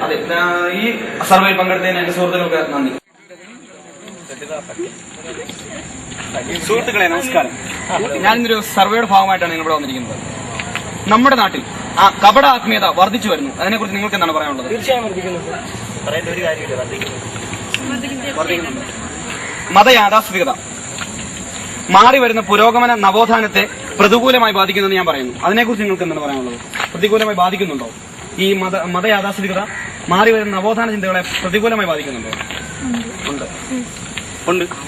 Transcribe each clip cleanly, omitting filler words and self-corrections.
അതെ, ഈ സർവേയിൽ പങ്കെടുത്തതിന് എന്റെ സുഹൃത്തുക്കൾക്ക് നന്ദി. സുഹൃത്തുക്കളെ നമസ്കാരം. ഞാനിന്നൊരു സർവേയുടെ ഭാഗമായിട്ടാണ് നിങ്ങളിവിടെ വന്നിരിക്കുന്നത്. നമ്മുടെ നാട്ടിൽ കപട ആത്മീയത വർദ്ധിച്ചു വരുന്നു. അതിനെക്കുറിച്ച് നിങ്ങൾക്ക് എന്താണ് പറയാനുള്ളത്? തീർച്ചയായും വർദ്ധിക്കുന്നുണ്ട്. മതയാഥാസ്ഥിതികത മാറി വരുന്ന പുരോഗമന നവോത്ഥാനത്തെ പ്രതികൂലമായി ബാധിക്കുന്നെന്ന് ഞാൻ പറയുന്നു. അതിനെക്കുറിച്ച് നിങ്ങൾക്ക് എന്താണ് പറയാനുള്ളത്? പ്രതികൂലമായി ബാധിക്കുന്നുണ്ടോ? ഈ മതയാഥാസ്ഥിതികത മാറി വരുന്ന നവോത്ഥാന ചിന്തകളെ പ്രതികൂലമായി ബാധിക്കുന്നുണ്ടോ? ഉണ്ട്.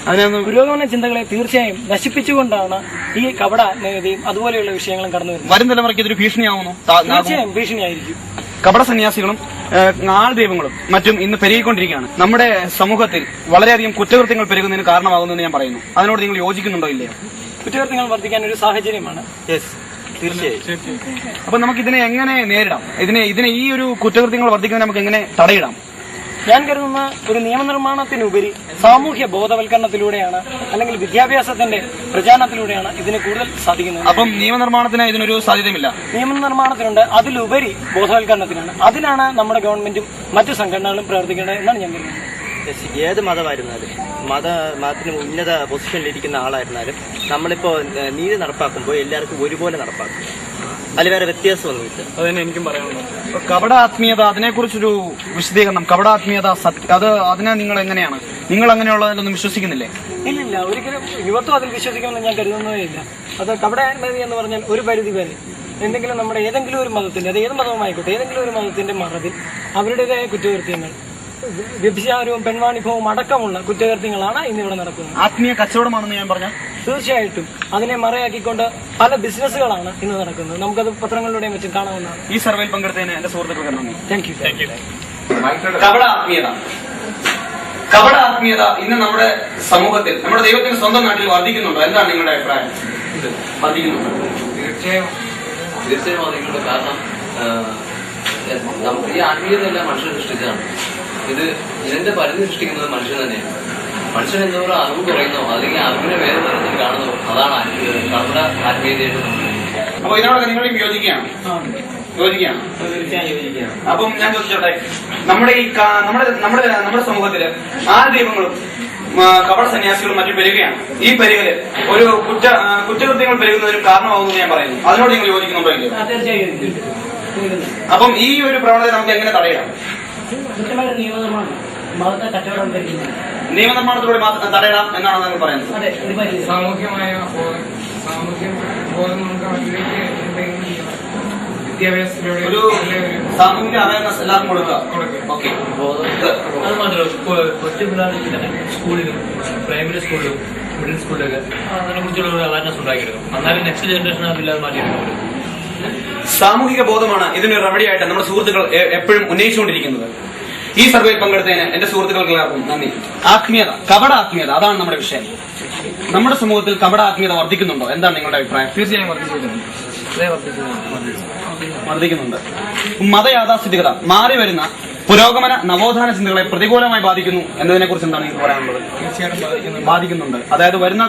അതിനൊന്ന് പുരോഗമന ചിന്തകളെ തീർച്ചയായും നശിപ്പിച്ചുകൊണ്ടാണ് ഈ കപട ആത്മീയതയും അതുപോലെയുള്ള വിഷയങ്ങളും കടന്നു വരുന്നത്. വരും തലമുറയ്ക്ക് ഇതൊരു ഭീഷണിയാവുന്നു. തീർച്ചയായും ഭീഷണിയായിരിക്കും. കപട സന്യാസികളും ആൾ ദൈവങ്ങളും മറ്റും ഇന്ന് പെരുകിക്കൊണ്ടിരിക്കുകയാണ്. നമ്മുടെ സമൂഹത്തിൽ വളരെയധികം കുറ്റകൃത്യങ്ങൾ പെരുകുന്നതിന് കാരണമാകുമെന്ന് ഞാൻ പറയുന്നു. അതിനോട് നിങ്ങൾ യോജിക്കുന്നുണ്ടോ ഇല്ലയോ? കുറ്റകൃത്യങ്ങൾ വർദ്ധിക്കാൻ ഒരു സാഹചര്യമാണ്. തീർച്ചയായും. അപ്പൊ നമുക്ക് ഇതിനെ എങ്ങനെ നേരിടാം? ഇതിനെ ഈ ഒരു കുറ്റകൃത്യങ്ങൾ വർദ്ധിക്കുന്നത് നമുക്ക് എങ്ങനെ തടയിടാം? ഞാൻ കരുതുന്ന ഒരു നിയമനിർമ്മാണത്തിനുപരി സാമൂഹ്യ ബോധവൽക്കരണത്തിലൂടെയാണ്, അല്ലെങ്കിൽ വിദ്യാഭ്യാസത്തിന്റെ പ്രചാരണത്തിലൂടെയാണ് ഇതിന് കൂടുതൽ സാധിക്കുന്നത്. അപ്പം നിയമനിർമ്മാണത്തിന് ഇതിനൊരു സാധ്യതയുമില്ല? നിയമനിർമ്മാണത്തിനുണ്ട്, അതിലുപരി ബോധവൽക്കരണത്തിനാണ്. അതിനാണ് നമ്മുടെ ഗവൺമെന്റും മറ്റു സംഘടനകളും പ്രവർത്തിക്കേണ്ടത് എന്നാണ് ഞാൻ കരുതുന്നത്. ഏത് മതമായിരുന്നാലും മതത്തിന് ഉന്നത പൊസിഷനിലിരിക്കുന്ന ആളായിരുന്നാലും നമ്മളിപ്പോ നീതി നടപ്പാക്കുമ്പോൾ എല്ലാവർക്കും ഒരുപോലെ നടപ്പാക്കും. അതിൽ വേറെ വ്യത്യാസമൊന്നുമില്ല. അതന്നെ എനിക്കും പറയാനുള്ളത്. കപട ആത്മീയത, അതിനെക്കുറിച്ചൊരു വിശദീകരണം. കപട ആത്മീയത അതിനെ നിങ്ങൾ എങ്ങനെയാണ്? നിങ്ങൾ അങ്ങനെയുള്ളതിലൊന്നും വിശ്വസിക്കുന്നില്ലേ? ഇല്ലില്ല, ഒരിക്കലും യുവത്വം അതിൽ വിശ്വസിക്കുമെന്ന് ഞാൻ കരുതുന്നതേ ഇല്ല. അത് കപട ആത്മീയത എന്ന് പറഞ്ഞാൽ ഒരു പരിധി വരെ എന്തെങ്കിലും നമ്മുടെ ഏതെങ്കിലും ഒരു മതത്തിന്റെ, അത് ഏത് മതവുമായിക്കോട്ടെ, ഏതെങ്കിലും ഒരു മതത്തിന്റെ മറവിൽ അവരുടേതായ കുറ്റകൃത്യങ്ങൾ, വ്യഭിചാരവും പെൺവാണിഭവും അടക്കമുള്ള കുറ്റകൃത്യങ്ങളാണ് ഇന്നിവിടെ നടക്കുന്നത്. ആത്മീയ കച്ചവടമാണെന്ന് ഞാൻ പറഞ്ഞാൽ തീർച്ചയായിട്ടും അതിനെ മറയാക്കിക്കൊണ്ട് പല ബിസിനസ്സുകളാണ് ഇന്ന് നടക്കുന്നത്. നമുക്കത് പത്രങ്ങളിലൂടെയും വെച്ച് കാണാവുന്നതാണ്. ഈ സർവേയിൽ പങ്കെടുത്തതിന് എന്റെ സുഹൃത്തുക്കൾക്ക് നന്ദി. Thank you. കപട ആത്മീയത ഇന്ന് നമ്മുടെ സമൂഹത്തിൽ, നമ്മുടെ ദൈവത്തിന്റെ സ്വന്തം നാട്ടിൽ വർദ്ധിക്കുന്നുണ്ടോ? എന്താണ് നിങ്ങളുടെ അഭിപ്രായം? വർദ്ധിക്കുന്നുണ്ടോ? തീർച്ചയായും വർദ്ധിക്കുന്നുണ്ട്. കാരണം നമുക്ക് ഈ ആത്മീയതയെല്ലാം മനുഷ്യൻ സൃഷ്ടിച്ചതാണ്. ഇതിന്റെ പരിധി സൃഷ്ടിക്കുന്നത് മനുഷ്യൻ തന്നെയാണ്. മനുഷ്യൻ എന്തോരം അറിവ് കുറയുന്നോ, അല്ലെങ്കിൽ അറിവിനെ വേറെ തരത്തിൽ കാണുന്നോ, അതാണ് കപട ആത്മീയതയായിട്ട്. അപ്പൊ ഇതിനോടൊക്കെ നിങ്ങൾ യോജിക്കുകയാണ്? അപ്പം ഞാൻ ചോദിച്ചോട്ടെ, നമ്മുടെ സമൂഹത്തില് ആൾ ദൈവങ്ങളും കപട സന്യാസികളും മറ്റും പെരുകയാണ്. ഈ പെരുകല് ഒരു കുറ്റകൃത്യങ്ങൾ പെരുകുന്നതിന് കാരണമാകുമെന്ന് ഞാൻ പറയുന്നു. അതിനോട് നിങ്ങൾ യോജിക്കുന്നുണ്ടോ ഇല്ലയോ? അപ്പം ഈ ഒരു പ്രവണത നമുക്ക് എങ്ങനെ തടയാം? നിയമനിർമ്മാണത്തിലൂടെ തടയിടാം എന്നാണ് നിങ്ങൾ പറയുന്നത്. സാമൂഹ്യമായ ബോധം നമുക്ക് അതിലേക്ക് വിദ്യാഭ്യാസത്തിലൂടെ ഒരു സാമൂഹിക അവയർനെസ് എല്ലാവർക്കും കൊടുക്കുക. ഓക്കെ. അത് മാത്രമല്ല, കൊച്ചു പിള്ളേർക്ക് സ്കൂളിലും പ്രൈമറി സ്കൂളിലും മിഡിൽ സ്കൂളിലൊക്കെ അതിനെക്കുറിച്ചുള്ള ഒരു അവയർനെസ് ഉണ്ടാക്കിയെടുക്കും. എന്നാലും നെക്സ്റ്റ് ജനറേഷൻ അതില്ലാതെ മാറ്റിയെടുക്കും. സാമൂഹിക ബോധമാണ് ഇതിനൊരു റെമഡിയായിട്ട് നമ്മുടെ സുഹൃത്തുക്കൾ എപ്പോഴും ഉന്നയിച്ചുകൊണ്ടിരിക്കുന്നത്. ഈ സർവേയിൽ പങ്കെടുത്തതിന് എന്റെ സുഹൃത്തുക്കൾക്ക് എല്ലാവർക്കും നന്ദി. ആത്മീയത, കപട ആത്മീയത, അതാണ് നമ്മുടെ വിഷയം. നമ്മുടെ സമൂഹത്തിൽ കപട ആത്മീയത വർദ്ധിക്കുന്നുണ്ടോ? എന്താണ് നിങ്ങളുടെ അഭിപ്രായം? തീർച്ചയായും വർദ്ധിക്കുന്നുണ്ട്. മതയാഥാസ്ഥിതികത മാറി വരുന്ന പുരോഗമന നവോത്ഥാന ചിന്തകളെ പ്രതികൂലമായി ബാധിക്കുന്നു എന്നതിനെ കുറിച്ച് എന്താണ് നിങ്ങൾക്ക് പറയാനുള്ളത്? തീർച്ചയായിട്ടും ബാധിക്കുന്നുണ്ട്. അതായത് വരുന്ന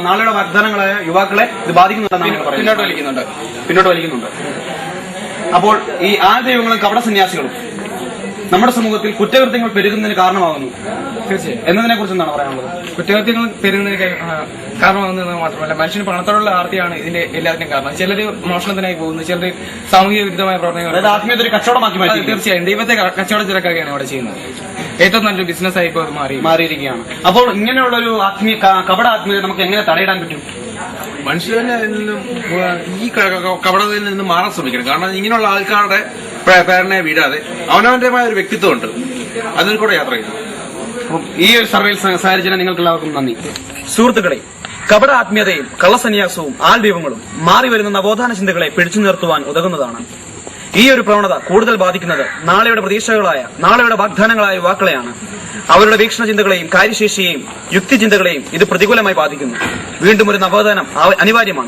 നാളെയുടെ വാഗ്ദാനങ്ങളായ യുവാക്കളെ ഇത് ബാധിക്കുന്നുണ്ടെന്നാണ് പിന്നോട്ട് വലിക്കുന്നുണ്ട്. അപ്പോൾ ഈ ആൾ ദൈവങ്ങളും കപട സന്യാസികളും നമ്മുടെ സമൂഹത്തിൽ കുറ്റകൃത്യങ്ങൾ പെരുകുന്നതിന് കാരണമാകുന്നു. തീർച്ചയായും എന്നതിനെ കുറിച്ച് എന്താണ് പറയാനുള്ളത്? കുറ്റകൃത്യങ്ങൾ പെരുകുന്നതിന് കാരണമാകുന്നത് മാത്രമല്ല, മനുഷ്യന് പണത്തോടുള്ള ആർത്തിയാണ് ഇതിന്റെ എല്ലാത്തിനും കാരണം. ചിലര് മോഷണത്തിനായി പോകുന്നു, ചിലര് സാമൂഹിക വിരുദ്ധമായ പ്രവർത്തനങ്ങൾ, ആത്മീയത ഒരു കച്ചവടമാക്കി മാറ്റി. തീർച്ചയായും ദൈവത്തെ കച്ചവട ചിലക്കാണ് ഇവിടെ ചെയ്യുന്നത്. ഏറ്റവും നല്ലൊരു ബിസിനസ് ആയി ഇപ്പോൾ മാറിയിരിക്കുകയാണ്. അപ്പോൾ ഇങ്ങനെയുള്ള ഒരു കപട ആത്മീയത നമുക്ക് എങ്ങനെ തടയിടാൻ പറ്റും? മനുഷ്യർ തന്നെ അതിൽ നിന്നും ഈ കപടതയിൽ നിന്ന് മാറാൻ ശ്രമിക്കണം. കാരണം ഇങ്ങനെയുള്ള ആൾക്കാരുടെ പേരനെ വീഴാതെ അവനവന്റേതായ ഒരു വ്യക്തിത്വമുണ്ട്, അതിൽ കൂടെ യാത്ര ചെയ്യും. ഈ ഒരു സർവേയിൽ സഹകരിച്ച നിങ്ങൾക്ക് എല്ലാവർക്കും നന്ദി. സുഹൃത്തുക്കളെ, കപട ആത്മീയതയും കള്ളസന്യാസവും ആൾ ദൈവങ്ങളും മാറി വരുന്ന നവോത്ഥാന ചിന്തകളെ പിടിച്ചു നിർത്തുവാൻ ഉതകുന്നതാണ്. ഈ ഒരു പ്രവണത കൂടുതൽ ബാധിക്കുന്നത് നാളെയുടെ പ്രതീക്ഷകളായ, നാളെയുടെ വാഗ്ദാനങ്ങളായ യുവാക്കളെയാണ്. അവരുടെ വീക്ഷണ ചിന്തകളെയും കാര്യശേഷിയെയും യുക്തിചിന്തകളെയും ഇത് പ്രതികൂലമായി ബാധിക്കുന്നു. വീണ്ടും ഒരു നവോത്ഥാനം അനിവാര്യമാണ്.